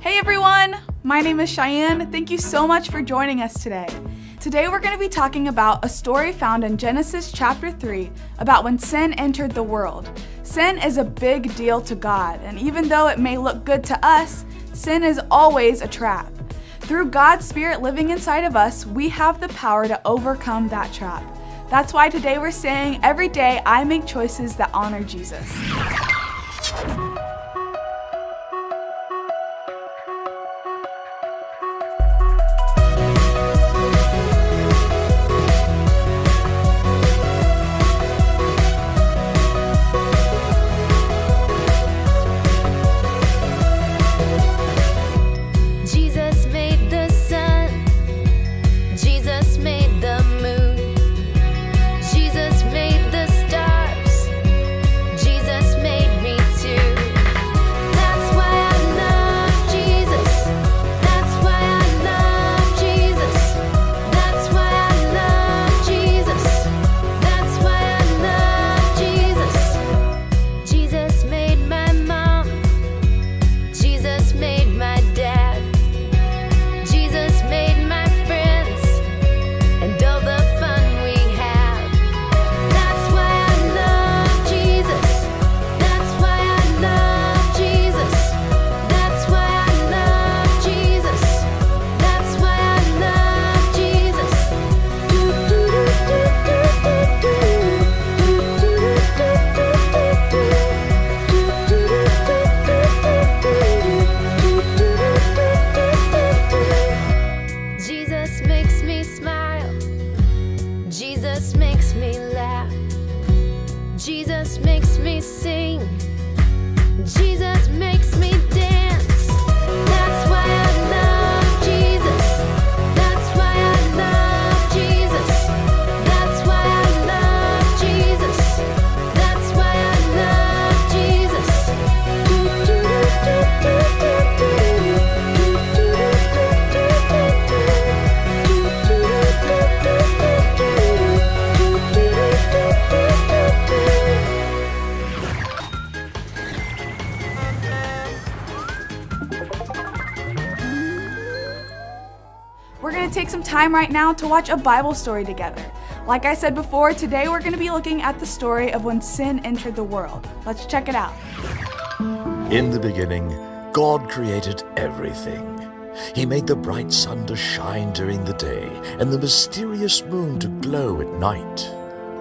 Hey everyone! My name is Cheyenne. Thank you so much for joining us today. Today we're going to be talking about a story found in Genesis chapter 3 about when sin entered the world. Sin is a big deal to God, and even though it may look good to us, sin is always a trap. Through God's Spirit living inside of us, we have the power to overcome that trap. That's why today we're saying, every day I make choices that honor Jesus. Jesus makes me laugh. Jesus makes me sing. Jesus makes me dance. That's why I love Jesus. That's why I love Jesus. That's why I love Jesus. That's why I love Jesus. We're going to take some time right now to watch a Bible story together. Like I said before, today we're going to be looking at the story of when sin entered the world. Let's check it out. In the beginning, God created everything. He made the bright sun to shine during the day and the mysterious moon to glow at night.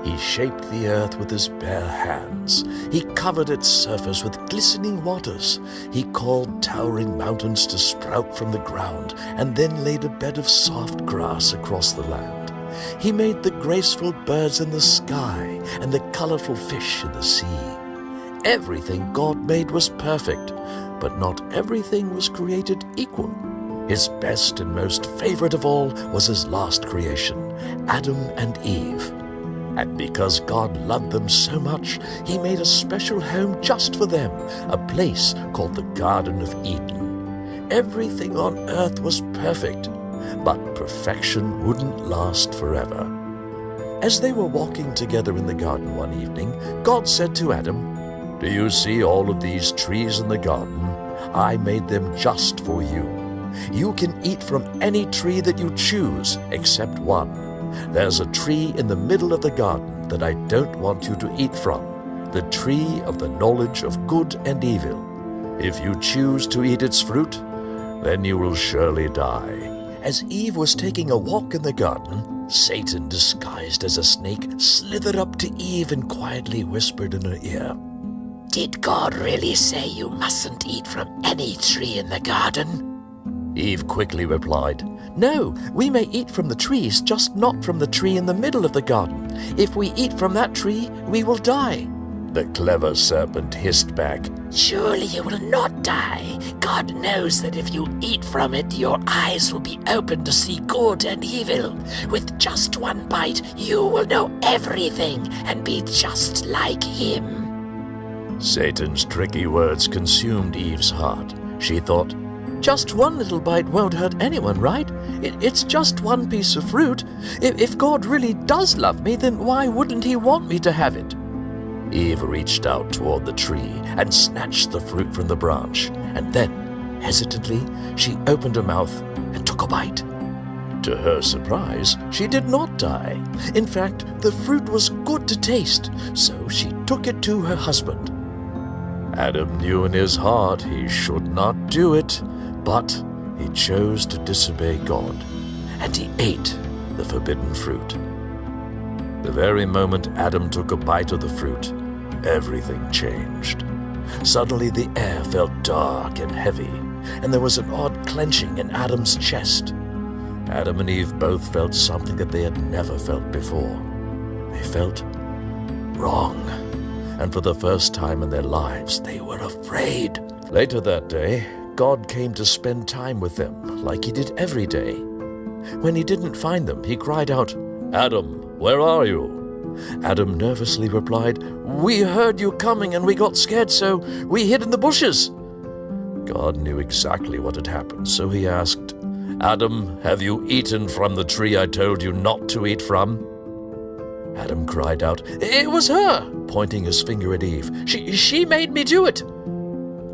He shaped the earth with his bare hands. He covered its surface with glistening waters. He caused towering mountains to sprout from the ground and then laid a bed of soft grass across the land. He made the graceful birds in the sky and the colorful fish in the sea. Everything God made was perfect, but not everything was created equal. His best and most favorite of all was his last creation, Adam and Eve. And because God loved them so much, he made a special home just for them, a place called the Garden of Eden. Everything on earth was perfect, but perfection wouldn't last forever. As they were walking together in the garden one evening, God said to Adam, "Do you see all of these trees in the garden? I made them just for you. You can eat from any tree that you choose, except one. There's a tree in the middle of the garden that I don't want you to eat from, the tree of the knowledge of good and evil. If you choose to eat its fruit, then you will surely die." As Eve was taking a walk in the garden, Satan, disguised as a snake, slithered up to Eve and quietly whispered in her ear, "Did God really say you mustn't eat from any tree in the garden?" Eve quickly replied, "No, we may eat from the trees, just not from the tree in the middle of the garden. If we eat from that tree, we will die." The clever serpent hissed back, "Surely you will not die. God knows that if you eat from it, your eyes will be open to see good and evil. With just one bite, you will know everything and be just like him." Satan's tricky words consumed Eve's heart. She thought, "Just one little bite won't hurt anyone, right? It's just one piece of fruit. If God really does love me, then why wouldn't he want me to have it?" Eve reached out toward the tree and snatched the fruit from the branch, and then Hesitantly, she opened her mouth and took a bite. To her surprise, she did not die. In fact, the fruit was good to taste, so she took it to her husband. Adam knew in his heart he should not do it, but he chose to disobey God, and he ate the forbidden fruit. The very moment Adam took a bite of the fruit, everything changed. Suddenly the air felt dark and heavy, and there was an odd clenching in Adam's chest. Adam and Eve both felt something that they had never felt before. They felt wrong, and for the first time in their lives, they were afraid. Later that day, God came to spend time with them, like he did every day. When he didn't find them, he cried out, "Adam, where are you?" Adam nervously replied, "We heard you coming and we got scared, so we hid in the bushes." God knew exactly what had happened, so he asked, "Adam, have you eaten from the tree I told you not to eat from?" Adam cried out, "It was her," pointing his finger at Eve. She made me do it."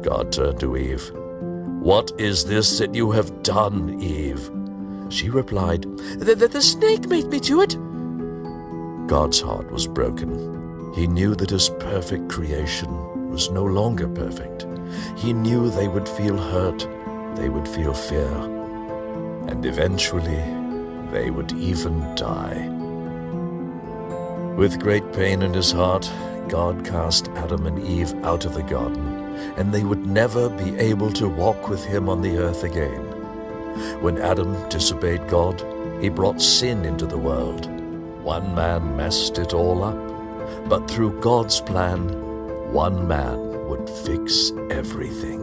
God turned to Eve. "What is this that you have done, Eve?" She replied, The snake made me do it." God's heart was broken. He knew that his perfect creation was no longer perfect. He knew they would feel hurt, they would feel fear, and eventually they would even die. With great pain in his heart, God cast Adam and Eve out of the garden, and they would never be able to walk with him on the earth again. When Adam disobeyed God, he brought sin into the world. One man messed it all up, but through God's plan, one man would fix everything.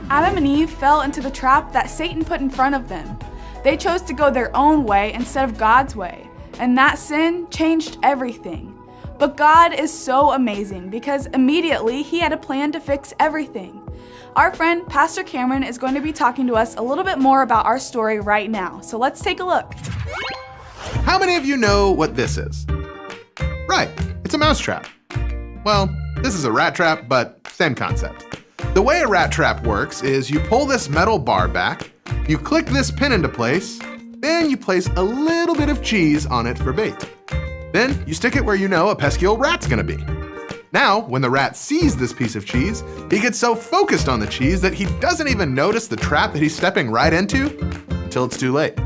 Adam and Eve fell into the trap that Satan put in front of them. They chose to go their own way instead of God's way, and that sin changed everything. But God is so amazing because immediately he had a plan to fix everything. Our friend Pastor Cameron is going to be talking to us a little bit more about our story right now, so let's take a look. How many of you know what this is? Right, it's a mouse trap. Well, this is a rat trap, but same concept. The way a rat trap works is you pull this metal bar back, you click this pin into place, then you place a little bit of cheese on it for bait. Then you stick it where you know a pesky old rat's gonna be. Now, when the rat sees this piece of cheese, he gets so focused on the cheese that he doesn't even notice the trap that he's stepping right into until it's too late.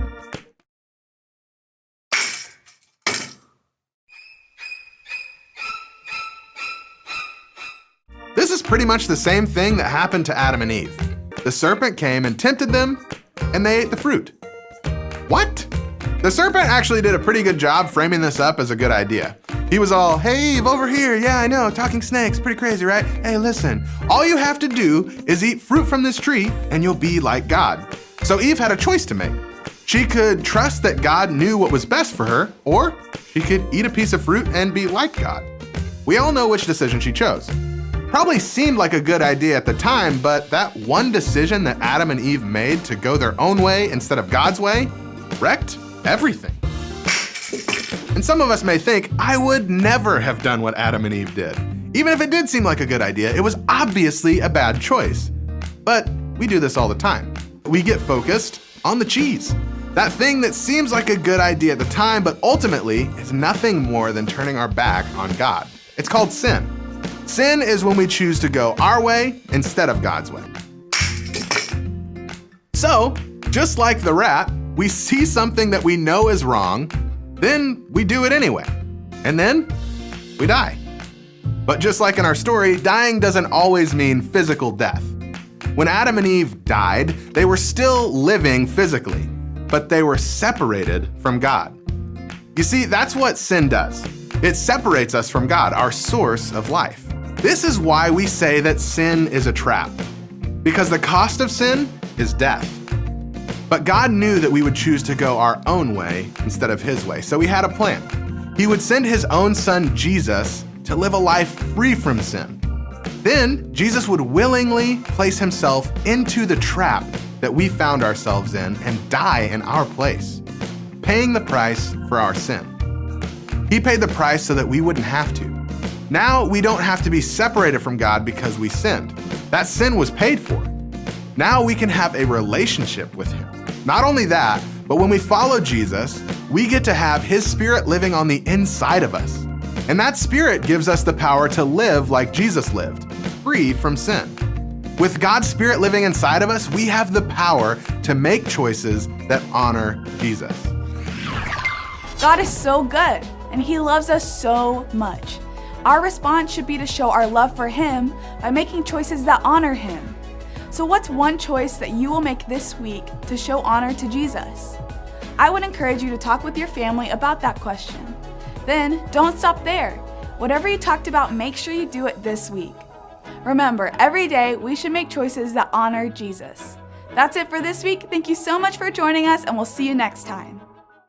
This is pretty much the same thing that happened to Adam and Eve. The serpent came and tempted them, and they ate the fruit. What? The serpent actually did a pretty good job framing this up as a good idea. He was all, "Hey Eve, over here, yeah I know, talking snakes, pretty crazy, right? Hey listen, all you have to do is eat fruit from this tree and you'll be like God." So Eve had a choice to make. She could trust that God knew what was best for her, or she could eat a piece of fruit and be like God. We all know which decision she chose. Probably seemed like a good idea at the time, but that one decision that Adam and Eve made to go their own way instead of God's way wrecked everything. And some of us may think, I would never have done what Adam and Eve did. Even if it did seem like a good idea, it was obviously a bad choice. But we do this all the time. We get focused on the cheese. That thing that seems like a good idea at the time, but ultimately is nothing more than turning our back on God. It's called sin. Sin is when we choose to go our way instead of God's way. So, just like the rat, we see something that we know is wrong, then we do it anyway, and then we die. But just like in our story, dying doesn't always mean physical death. When Adam and Eve died, they were still living physically, but they were separated from God. You see, that's what sin does. It separates us from God, our source of life. This is why we say that sin is a trap, because the cost of sin is death. But God knew that we would choose to go our own way instead of his way, so he had a plan. He would send his own son, Jesus, to live a life free from sin. Then, Jesus would willingly place himself into the trap that we found ourselves in and die in our place, paying the price for our sin. He paid the price so that we wouldn't have to. Now, we don't have to be separated from God because we sinned. That sin was paid for. Now we can have a relationship with him. Not only that, but when we follow Jesus, we get to have his Spirit living on the inside of us. And that Spirit gives us the power to live like Jesus lived, free from sin. With God's Spirit living inside of us, we have the power to make choices that honor Jesus. God is so good, and he loves us so much. Our response should be to show our love for him by making choices that honor him. So what's one choice that you will make this week to show honor to Jesus? I would encourage you to talk with your family about that question. Then, don't stop there. Whatever you talked about, make sure you do it this week. Remember, every day we should make choices that honor Jesus. That's it for this week. Thank you so much for joining us, and we'll see you next time.